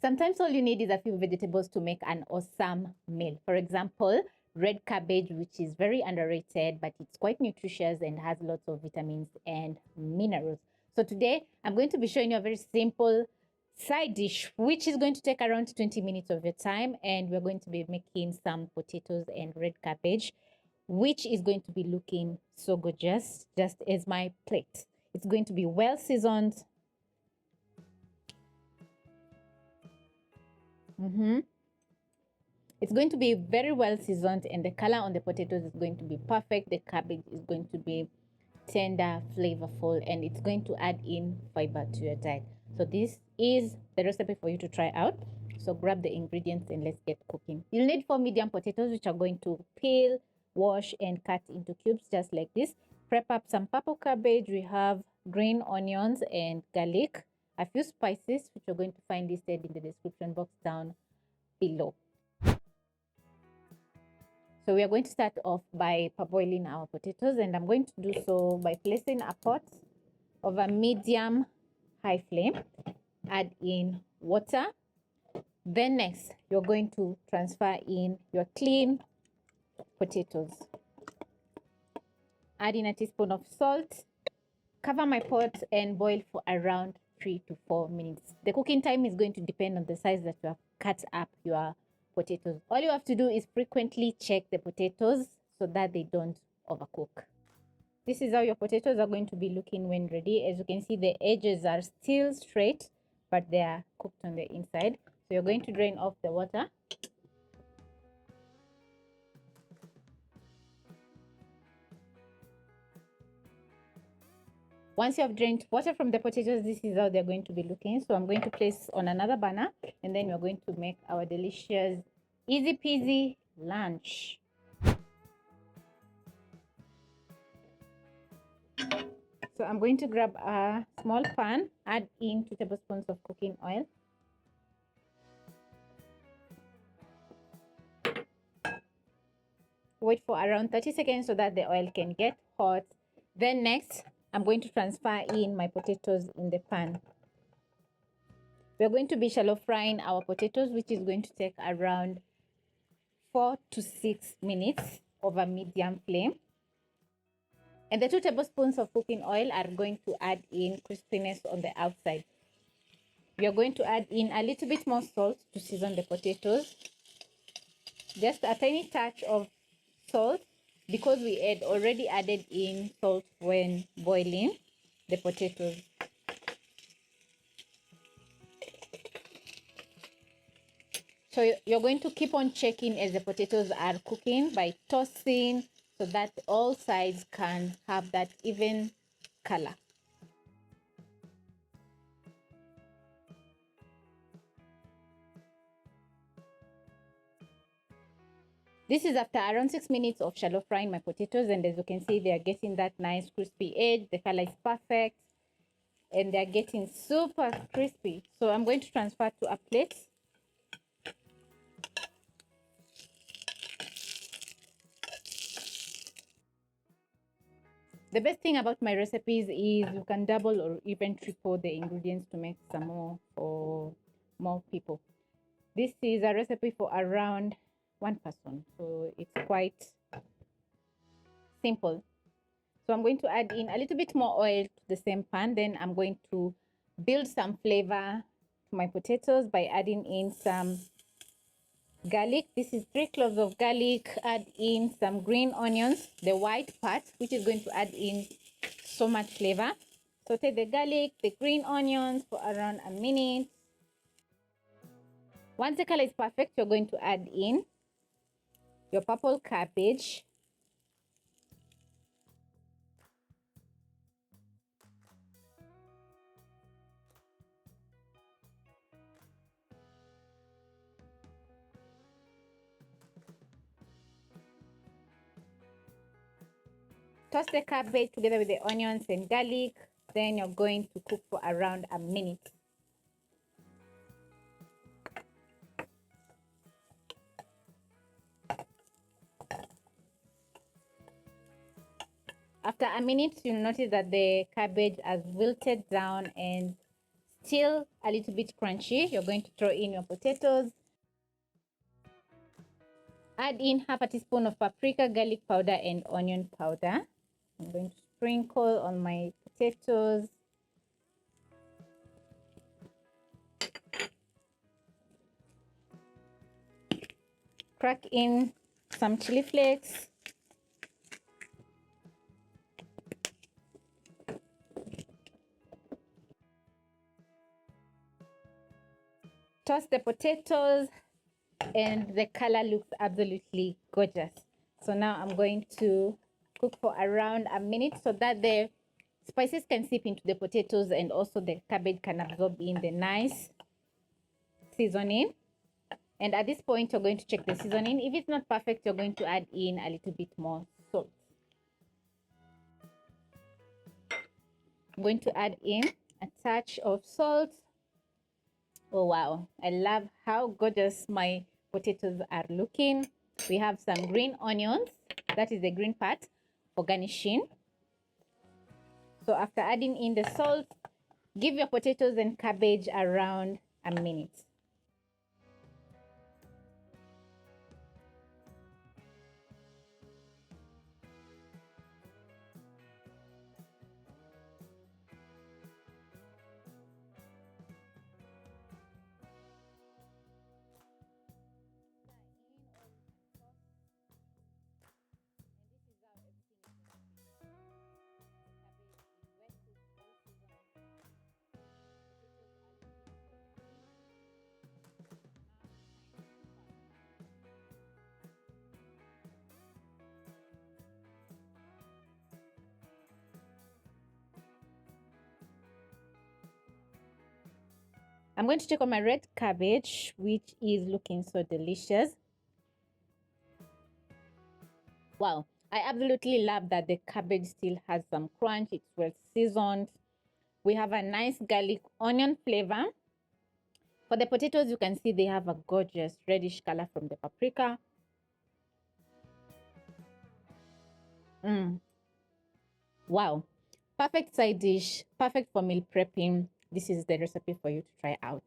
Sometimes all you need is a few vegetables to make an awesome meal. For example, red cabbage, which is very underrated, but it's quite nutritious and has lots of vitamins and minerals. So today, I'm going to be showing you a very simple side dish, which is going to take around 20 minutes of your time. And we're going to be making some potatoes and red cabbage, which is going to be looking so gorgeous, just as my plate. It's going to be well seasoned. It's going to be very well seasoned, and the color on the potatoes is going to be perfect. The cabbage is going to be tender, flavorful, and it's going to add in fiber to your diet. So this is the recipe for you to try out. So grab the ingredients and let's get cooking. You'll need 4 medium potatoes, which are going to peel, wash, and cut into cubes just like this. Prep up some purple cabbage. We have green onions and garlic, a few spices, which you're going to find listed in the description box down below. So we are going to start off by parboiling our potatoes, and I'm going to do so by placing a pot over medium high flame. Add in water. Then next, you're going to transfer in your clean potatoes. Add in a teaspoon of salt. Cover my pot and boil for around 3 to 4 minutes. The cooking time is going to depend on the size that you have cut up your potatoes. All you have to do is frequently check the potatoes so that they don't overcook. This is how your potatoes are going to be looking when ready. As you can see, the edges are still straight, but they are cooked on the inside. So you're going to drain off the water. Once you have drained water from the potatoes, this is how they're going to be looking. So I'm going to place on another burner, and then we're going to make our delicious easy peasy lunch. So I'm going to grab a small pan, add in 2 tablespoons of cooking oil. Wait for around 30 seconds so that the oil can get hot. Then next, I'm going to transfer in my potatoes in the pan. We're going to be shallow frying our potatoes, which is going to take around 4 to 6 minutes over medium flame. And the 2 tablespoons of cooking oil are going to add in crispiness on the outside. We are going to add in a little bit more salt to season the potatoes. Just a tiny touch of salt, because we had already added in salt when boiling the potatoes. So you're going to keep on checking as the potatoes are cooking by tossing so that all sides can have that even color. This is after around 6 minutes of shallow frying my potatoes, and as you can see, they are getting that nice crispy edge. The color is perfect and they're getting super crispy. So I'm going to transfer to a plate. The best thing about my recipes is you can double or even triple the ingredients to make some more for more people. This is a recipe for around 1 person, so it's quite simple. So I'm going to add in a little bit more oil to the same pan. Then I'm going to build some flavor to my potatoes by adding in some garlic. This is 3 cloves of garlic. Add in some green onions, the white part, which is going to add in so much flavor. Saute the garlic, the green onions for around a minute. Once the color is perfect, you're going to add in your purple cabbage. Toss the cabbage together with the onions and garlic. Then you're going to cook for around a minute. After a minute, you'll notice that the cabbage has wilted down and still a little bit crunchy, you're going to throw in your potatoes. Add in half a teaspoon of paprika, garlic powder, and onion powder. I'm going to sprinkle on my potatoes. Crack in some chili flakes. Toss the potatoes, and the color looks absolutely gorgeous. So now I'm going to cook for around a minute so that the spices can seep into the potatoes and also the cabbage can absorb in the nice seasoning. And at this point, you're going to check the seasoning. If it's not perfect, you're going to add in a little bit more salt. I'm going to add in a touch of salt. Oh wow, I love how gorgeous my potatoes are looking. We have some green onions, that is the green part, for garnishing. So after adding in the salt, give your potatoes and cabbage around a minute. I'm going to check on my red cabbage, which is looking so delicious. Wow, I absolutely love that the cabbage still has some crunch. It's well seasoned. We have a nice garlic onion flavor. For the potatoes, you can see they have a gorgeous reddish color from the paprika. Wow, perfect side dish, perfect for meal prepping. This is the recipe for you to try out.